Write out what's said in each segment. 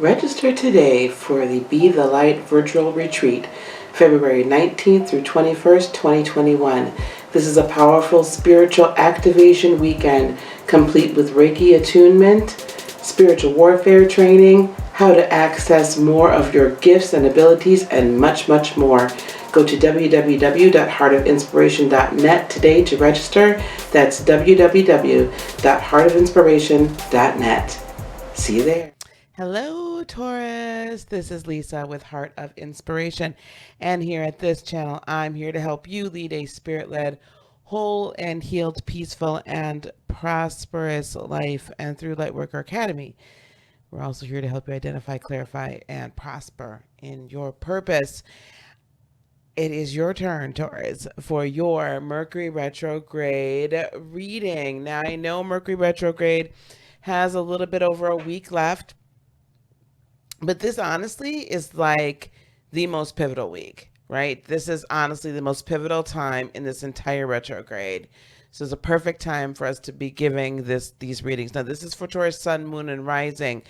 Register today for the Be the Light virtual retreat, February 19th through 21st, 2021. This is a powerful spiritual activation weekend, complete with Reiki attunement, spiritual warfare training, how to access more of your gifts and abilities, and much, much more. Go to www.heartofinspiration.net today to register. That's www.heartofinspiration.net. See you there. Hello, Taurus. This is Lisa with Heart of Inspiration. And here at this channel, I'm here to help you lead a spirit-led, whole and healed, peaceful, and prosperous life. And through Lightworker Academy, we're also here to help you identify, clarify, and prosper in your purpose. It is your turn, Taurus, for your Mercury Retrograde reading. Now, I know Mercury Retrograde has a little bit over a week left, but this honestly is like the most pivotal week, right? This is honestly the most pivotal time in this entire retrograde. So it's a perfect time for us to be giving these readings. Now, this is for Taurus Sun, Moon, and Rising.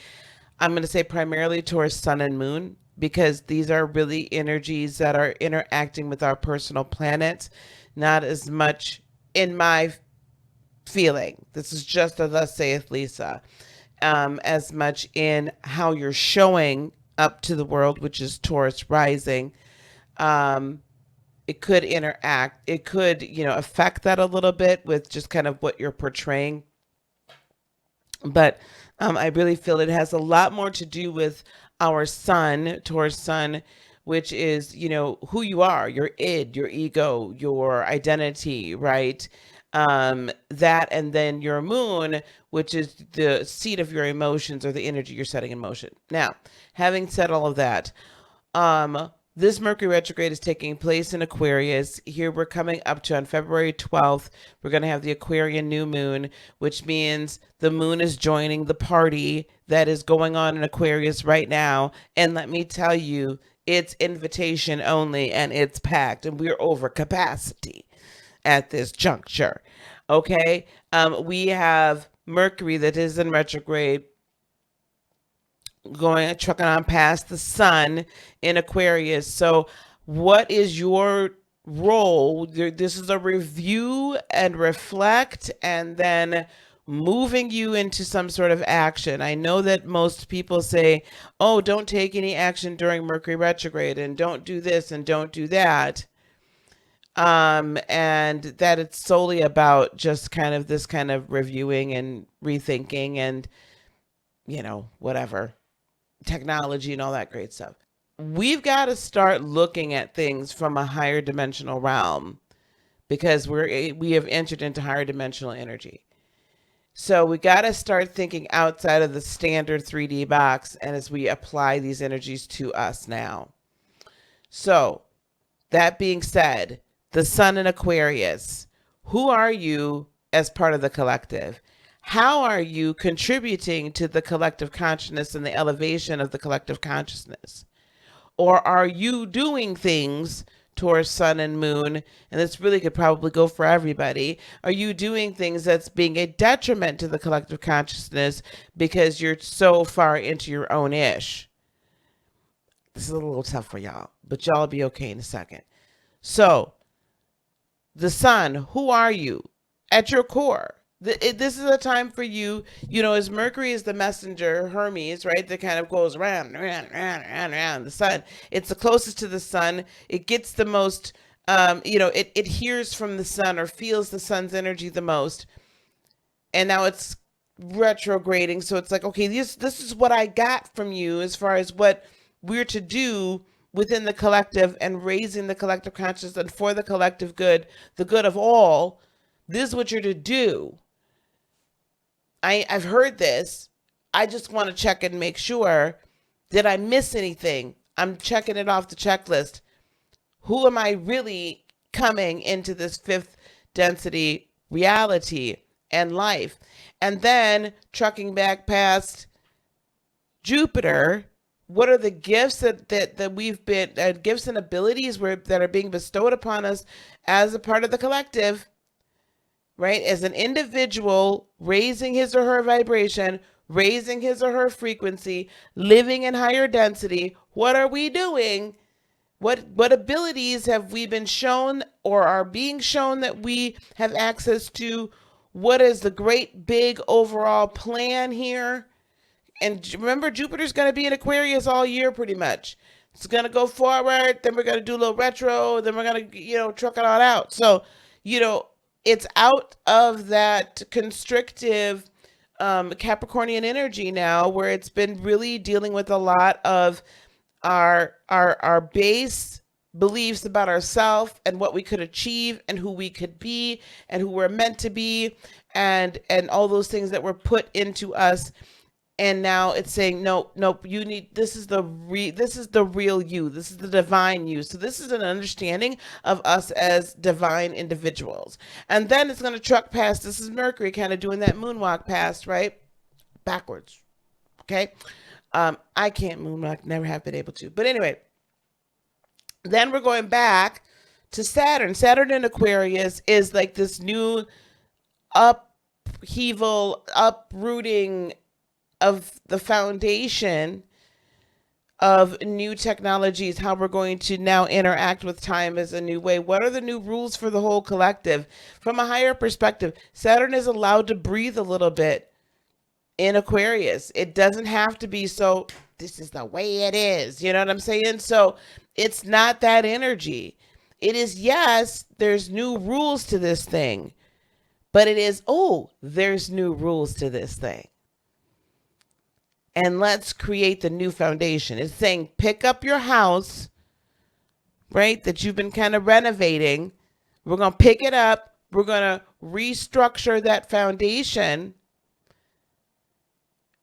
I'm going to say primarily Taurus Sun and Moon, because these are really energies that are interacting with our personal planets, not as much in my feeling. This is just a thus saith Lisa. As much in how you're showing up to the world, which is Taurus rising. It could interact. It could, affect that a little bit with just kind of what you're portraying. But I really feel it has a lot more to do with our sun, Taurus Sun, which is, who you are, your id, your ego, your identity, right? That, and then your moon, which is the seat of your emotions or the energy you're setting in motion. Now, having said all of that, this Mercury retrograde is taking place in Aquarius. Here we're coming up to on February 12th. We're going to have the Aquarian new moon, which means the moon is joining the party that is going on in Aquarius right now. And let me tell you, it's invitation only and it's packed and we're over capacity at this juncture. Okay. We have Mercury that is in retrograde trucking on past the sun in Aquarius. So what is your role? This is a review and reflect, and then moving you into some sort of action. I know that most people say, oh, don't take any action during Mercury retrograde and don't do this and don't do that. And that it's solely about just kind of this kind of reviewing and rethinking and, whatever, technology and all that great stuff. We've got to start looking at things from a higher dimensional realm because we have entered into higher dimensional energy. So we got to start thinking outside of the standard 3D box, and as we apply these energies to us now. So that being said, the sun in Aquarius, who are you as part of the collective? How are you contributing to the collective consciousness and the elevation of the collective consciousness? Or are you doing things towards sun and moon? And this really could probably go for everybody. Are you doing things that's being a detriment to the collective consciousness because you're so far into your own ish? This is a little tough for y'all, but y'all will be okay in a second. So the sun, who are you at your core? This is a time for you, as Mercury is the messenger, Hermes, right? That kind of goes round the sun. It's the closest to the sun. It gets the most, it hears from the sun or feels the sun's energy the most. And now it's retrograding. So it's like, okay, this is what I got from you as far as what we're to do within the collective and raising the collective consciousness and for the collective good, the good of all. This is what you're to do. I've heard this. I just want to check and make sure. Did I miss anything? I'm checking it off the checklist. Who am I really coming into this fifth density reality and life? And then trucking back past Jupiter, what are the gifts that we've been, gifts and abilities that are being bestowed upon us as a part of the collective? Right? As an individual raising his or her vibration, raising his or her frequency, living in higher density. What are we doing? What abilities have we been shown or are being shown that we have access to? What is the great big overall plan here? And remember, Jupiter's going to be in Aquarius all year pretty much. It's going to go forward, then we're going to do a little retro, then we're going to, truck it all out. So, it's out of that constrictive Capricornian energy now, where it's been really dealing with a lot of our base beliefs about ourselves and what we could achieve and who we could be and who we're meant to be, and all those things that were put into us. And now it's saying, nope, this is the real you. This is the divine you. So this is an understanding of us as divine individuals. And then it's going to truck past. This is Mercury kind of doing that moonwalk past, right? Backwards. Okay. I can't moonwalk, never have been able to. But anyway, then we're going back to Saturn. Saturn in Aquarius is like this new upheaval, uprooting of the foundation of new technologies, how we're going to now interact with time as a new way. What are the new rules for the whole collective? From a higher perspective, Saturn is allowed to breathe a little bit in Aquarius. It doesn't have to be so, this is the way it is. You know what I'm saying? So it's not that energy. It is, yes, there's new rules to this thing, but it is, there's new rules to this thing. And let's create the new foundation. It's saying pick up your house, right, that you've been kind of renovating. We're going to pick it up. We're going to restructure that foundation.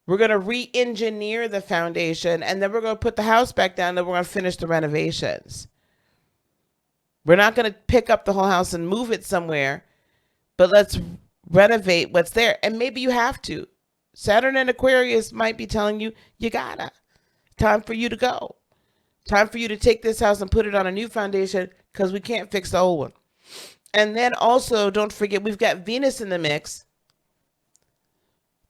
We're going to re-engineer the foundation. And then we're going to put the house back down and we're going to finish the renovations. We're not going to pick up the whole house and move it somewhere, but let's renovate what's there. And maybe you have to. Saturn and Aquarius might be telling you, you gotta. Time for you to go. Time for you to take this house and put it on a new foundation because we can't fix the old one. And then also, don't forget, we've got Venus in the mix.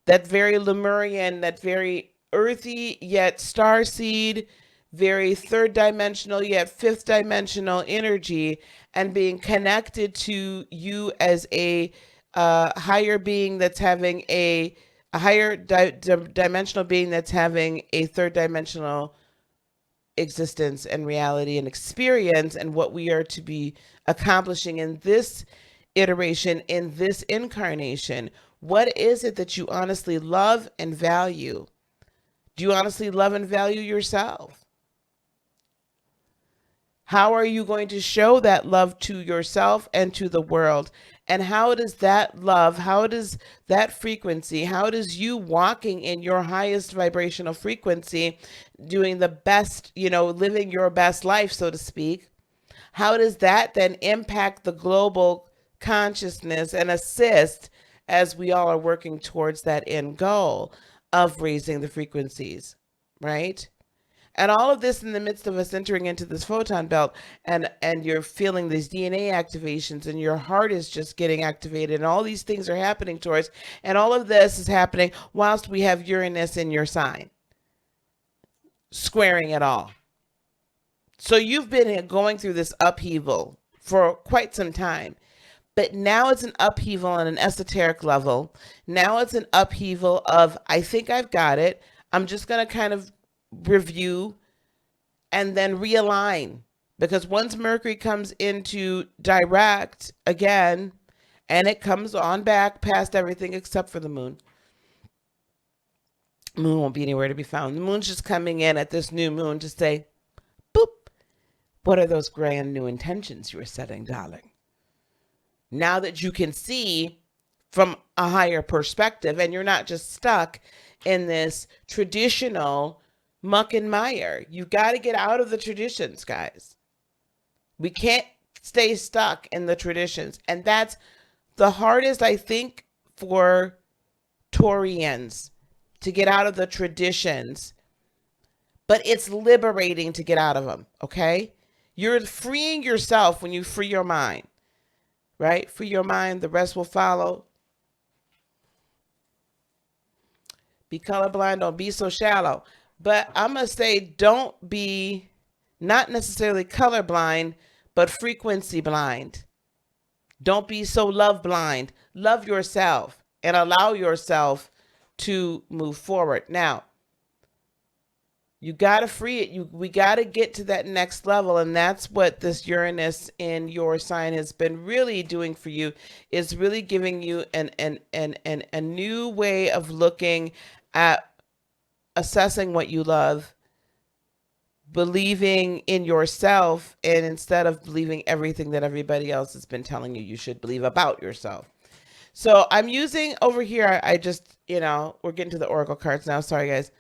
That very Lemurian, that very earthy yet starseed, very third dimensional yet fifth dimensional energy, and being connected to you as a higher being that's having a higher dimensional being that's having a third dimensional existence and reality and experience, and what we are to be accomplishing in this iteration, in this incarnation. What is it that you honestly love and value? Do you honestly love and value yourself? How are you going to show that love to yourself and to the world? And how does that love, how does that frequency, how does you walking in your highest vibrational frequency, doing the best, living your best life, so to speak, how does that then impact the global consciousness and assist as we all are working towards that end goal of raising the frequencies, right? And all of this in the midst of us entering into this photon belt, and you're feeling these DNA activations, and your heart is just getting activated, and all these things are happening to us. And all of this is happening whilst we have Uranus in your sign, squaring it all. So you've been going through this upheaval for quite some time. But now it's an upheaval on an esoteric level. Now it's an upheaval of, I think I've got it. I'm just going to kind of review and then realign, because once Mercury comes into direct again, and it comes on back past everything except for the moon won't be anywhere to be found. The moon's just coming in at this new moon to say, boop, what are those grand new intentions you were setting, darling? Now that you can see from a higher perspective, and you're not just stuck in this traditional muck and mire. You got to get out of the traditions, guys. We can't stay stuck in the traditions. And that's the hardest, I think, for Taurians, to get out of the traditions. But it's liberating to get out of them, okay? You're freeing yourself when you free your mind, right? Free your mind, the rest will follow. Be colorblind, don't be so shallow. But I'm going to say don't be not necessarily colorblind, but frequency blind. Don't be so love blind. Love yourself and allow yourself to move forward. Now, you got to free it. We got to get to that next level. And that's what this Uranus in your sign has been really doing for you, is really giving you a new way of looking at assessing what you love, believing in yourself, and instead of believing everything that everybody else has been telling you should believe about yourself. So I'm using over here, I just, we're getting to the Oracle cards now. Sorry, guys.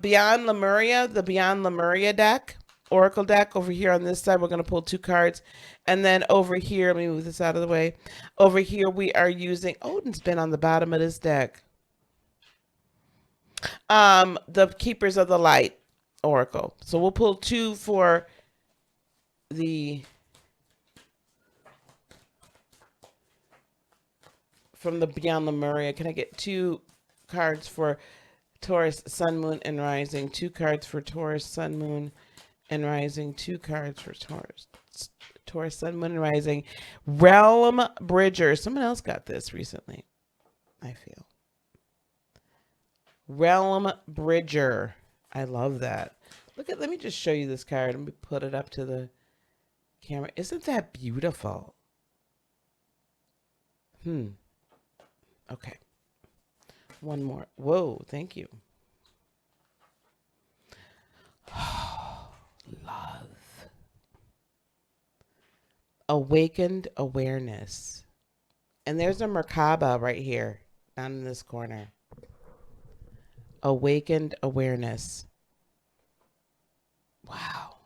Beyond Lemuria, the Beyond Lemuria deck, Oracle deck. Over here on this side, we're going to pull 2 cards. And then over here, let me move this out of the way. Over here, we are using, Odin's been on the bottom of this deck. The Keepers of the Light Oracle. So we'll pull 2 for from the Beyond Lemuria. Can I get 2 cards for Taurus, Sun, Moon, and Rising? 2 cards for Taurus, Sun, Moon, and Rising. 2 cards for Taurus, Sun, Moon, and Rising. Realm Bridger. Someone else got this recently, I feel. Realm Bridger. I love that. Let me just show you this card. Let me put it up to the camera. Isn't that beautiful? Okay. One more. Whoa, thank you. Love. Awakened awareness. And there's a Merkaba right here, down in this corner. Awakened awareness. Wow.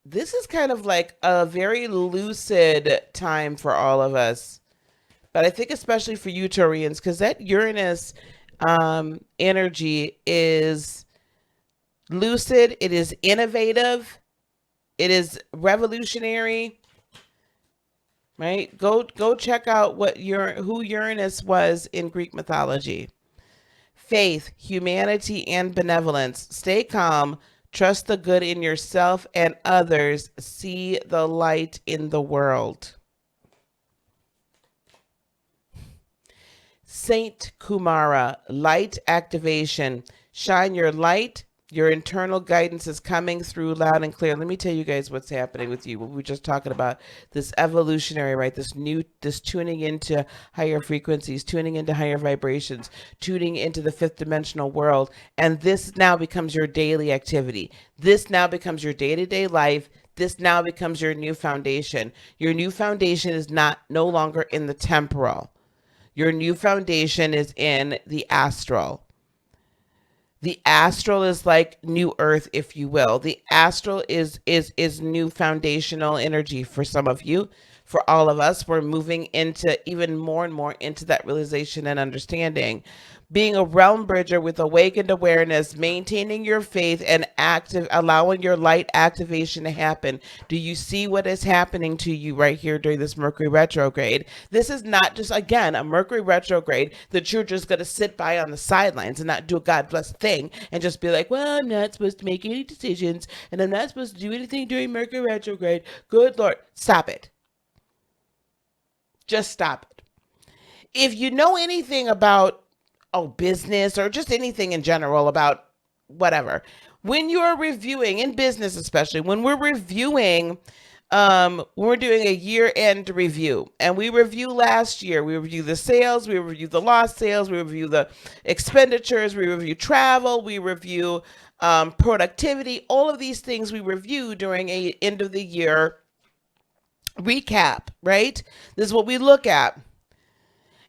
This is kind of like a very lucid time for all of us. But I think especially for you, Taurians, because that Uranus energy is lucid. It is innovative. It is revolutionary. Right? Go check out who Uranus was in Greek mythology. Faith, humanity, and benevolence. Stay calm. Trust the good in yourself and others. See the light in the world. Saint Kumara, light activation. Shine your light. Your internal guidance is coming through loud and clear. Let me tell you guys what's happening with you. We were just talking about this evolutionary, right? This tuning into higher frequencies, tuning into higher vibrations, tuning into the 5th dimensional world. And this now becomes your daily activity. This now becomes your day-to-day life. This now becomes your new foundation. Your new foundation is no longer in the temporal. Your new foundation is in the astral. The astral is like new earth, if you will. The astral is new foundational energy for some of you. For all of us, we're moving into even more and more into that realization and understanding. Being a realm bridger with awakened awareness, maintaining your faith and allowing your light activation to happen. Do you see what is happening to you right here during this Mercury retrograde? This is not just, again, a Mercury retrograde that you're just going to sit by on the sidelines and not do a God bless thing and just be like, well, I'm not supposed to make any decisions and I'm not supposed to do anything during Mercury retrograde. Good Lord, stop it. Just stop it. If you know anything about business or just anything in general about whatever, when you're reviewing in business, especially when we're reviewing, we're doing a year-end review and we review last year, we review the sales, we review the lost sales, we review the expenditures, we review travel, we review productivity, all of these things we review during a end of the year recap, right? This is what we look at.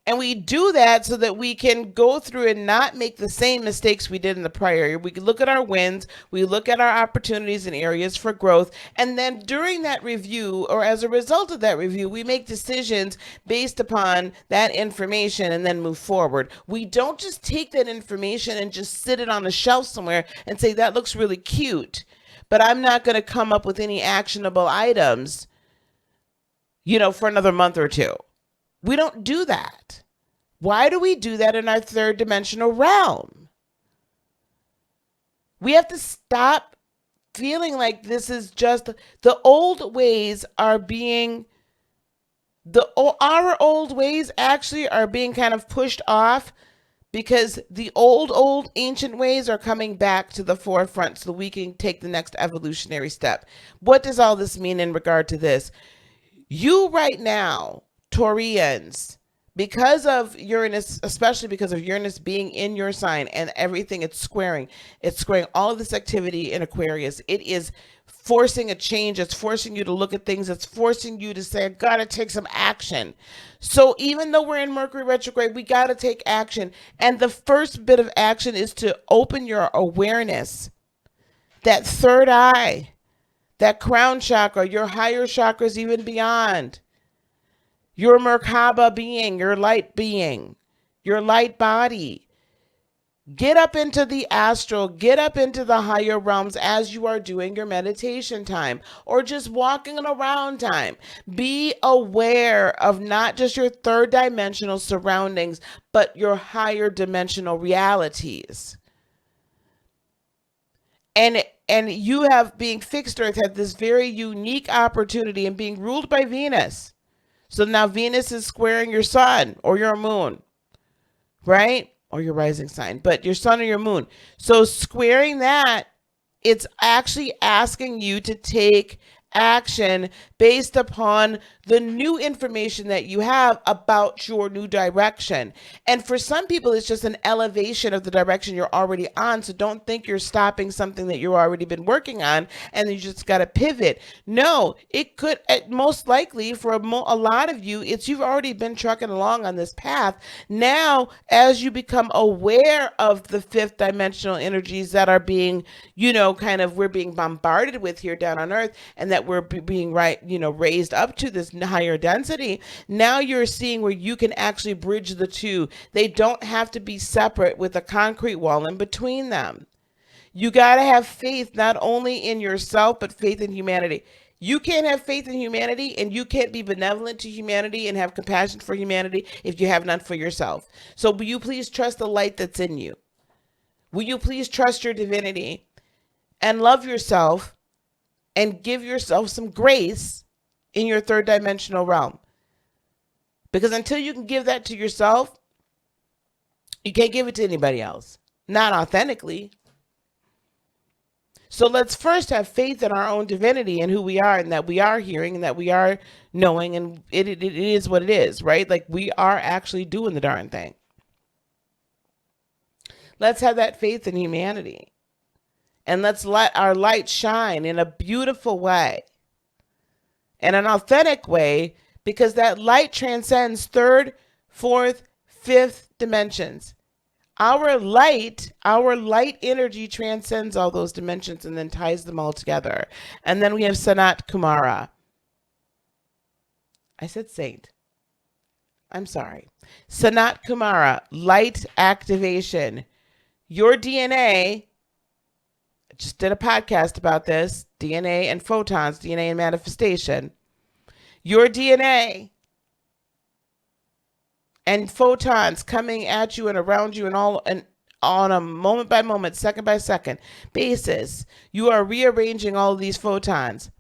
And we do that so that we can go through and not make the same mistakes we did in the prior year. We can look at our wins, we look at our opportunities and areas for growth, and then during that review, or as a result of that review, we make decisions based upon that information and then move forward. We don't just take that information and just sit it on a shelf somewhere and say, that looks really cute, but I'm not going to come up with any actionable items, for another month or two. We don't do that. Why do we do that in our third dimensional realm? We have to stop feeling like this is just the old ways are being our old ways actually are being kind of pushed off because the old ancient ways are coming back to the forefront so we can take the next evolutionary step. What does all this mean in regard to this? You right now, Taurians, because of Uranus, especially because of Uranus being in your sign and everything it's squaring all of this activity in Aquarius. It is forcing a change. It's forcing you to look at things. It's forcing you to say, I gotta take some action. So even though we're in Mercury retrograde, we gotta take action. And the first bit of action is to open your awareness, that third eye, that crown chakra, your higher chakras, even beyond. Your Merkaba being, your light body. Get up into the astral, get up into the higher realms as you are doing your meditation time or just walking around time. Be aware of not just your third dimensional surroundings, but your higher dimensional realities. And you have, being fixed Earth, had this very unique opportunity in being ruled by Venus. So now Venus is squaring your sun or your moon, right? Or your rising sign, but your sun or your moon. So squaring that, it's actually asking you to take action based upon the new information that you have about your new direction. And for some people, it's just an elevation of the direction you're already on. So don't think you're stopping something that you've already been working on and you just got to pivot. No, it could, most likely for a lot of you, it's you've already been trucking along on this path. Now, as you become aware of the fifth dimensional energies that are being, we're being bombarded with here down on Earth, and that we're being raised up to this higher density. Now you're seeing where you can actually bridge the two. They don't have to be separate with a concrete wall in between them. You got to have faith not only in yourself, but faith in humanity. You can't have faith in humanity and you can't be benevolent to humanity and have compassion for humanity if you have none for yourself. So will you please trust the light that's in you? Will you please trust your divinity and love yourself and give yourself some grace in your third dimensional realm? Because until you can give that to yourself, you can't give it to anybody else. Not authentically. So let's first have faith in our own divinity and who we are, and that we are hearing and that we are knowing, and it is what it is, right? Like we are actually doing the darn thing. Let's have that faith in humanity. And let's let our light shine in a beautiful way, in an authentic way, because that light transcends third, fourth, fifth dimensions. Our light energy transcends all those dimensions and then ties them all together. And then we have Sanat Kumara. I said saint. I'm sorry. Sanat Kumara, light activation. Your DNA, I just did a podcast about this, DNA and photons, DNA and manifestation. Your DNA and photons coming at you and around you and all, and on a moment by moment, second by second basis, you are rearranging all of these photons.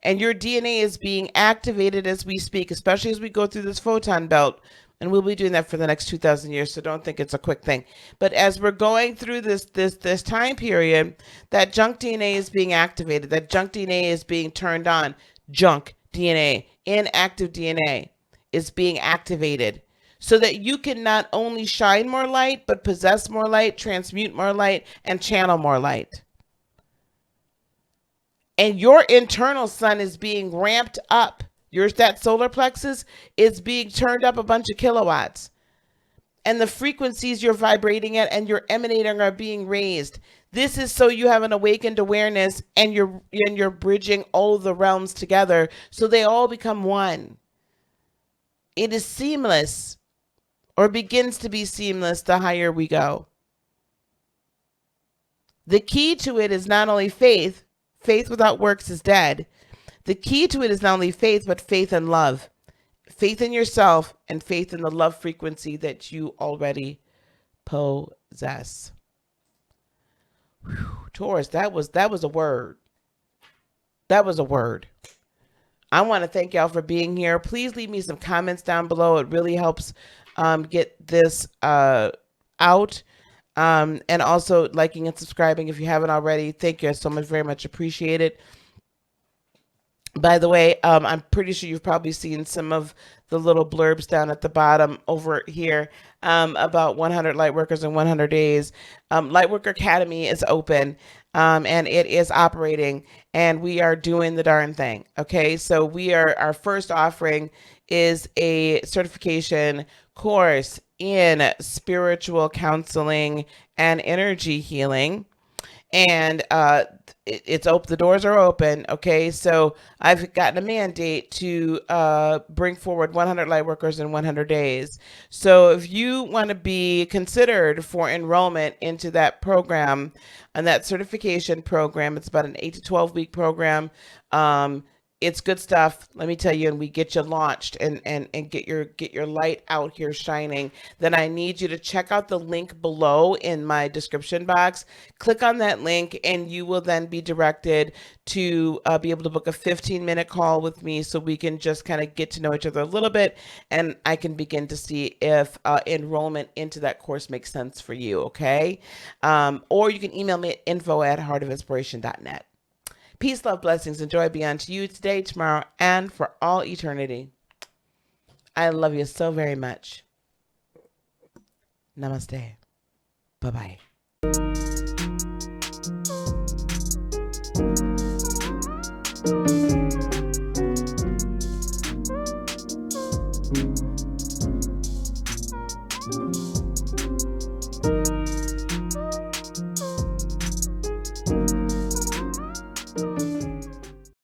And your DNA is being activated as we speak, especially as we go through this photon belt. And we'll be doing that for the next 2,000 years, so don't think it's a quick thing. But as we're going through this time period, that junk DNA is being activated. That junk DNA is being turned on. Junk DNA, inactive DNA is being activated so that you can not only shine more light, but possess more light, transmute more light, and channel more light. And your internal sun is being ramped up. That solar plexus is being turned up a bunch of kilowatts. And the frequencies you're vibrating at and you're emanating are being raised. This is so you have an awakened awareness and you're bridging all of the realms together so they all become one. It is seamless, or begins to be seamless the higher we go. The key to it is not only faith. Faith without works is dead. The key to it is not only faith, but faith and love. faith in yourself and faith in the love frequency that you already possess. Whew, Taurus, that was a word. That was a word. I want to thank y'all for being here. Please leave me some comments down below. It really helps get this out. And also liking and subscribing if you haven't already. Thank you so much. Very much appreciated. By the way, I'm pretty sure you've probably seen some of the little blurbs down at the bottom over here about 100 Lightworkers in 100 days. Lightworker Academy is open and it is operating, and we are doing the darn thing. Okay, so our first offering is a certification course in spiritual counseling and energy healing. And it's open. The doors are open. Okay, so I've gotten a mandate to bring forward 100 Lightworkers in 100 days. So if you want to be considered for enrollment into that program and that certification program, it's about an 8 to 12 week program. It's good stuff, let me tell you, and we get you launched and get your light out here shining. Then I need you to check out the link below in my description box. Click on that link and you will then be directed to be able to book a 15-minute call with me so we can just kind of get to know each other a little bit, and I can begin to see if enrollment into that course makes sense for you, okay? Or you can email me at info@heartofinspiration.net. Peace, love, blessings, and joy be unto you today, tomorrow, and for all eternity. I love you so very much. Namaste. Bye-bye.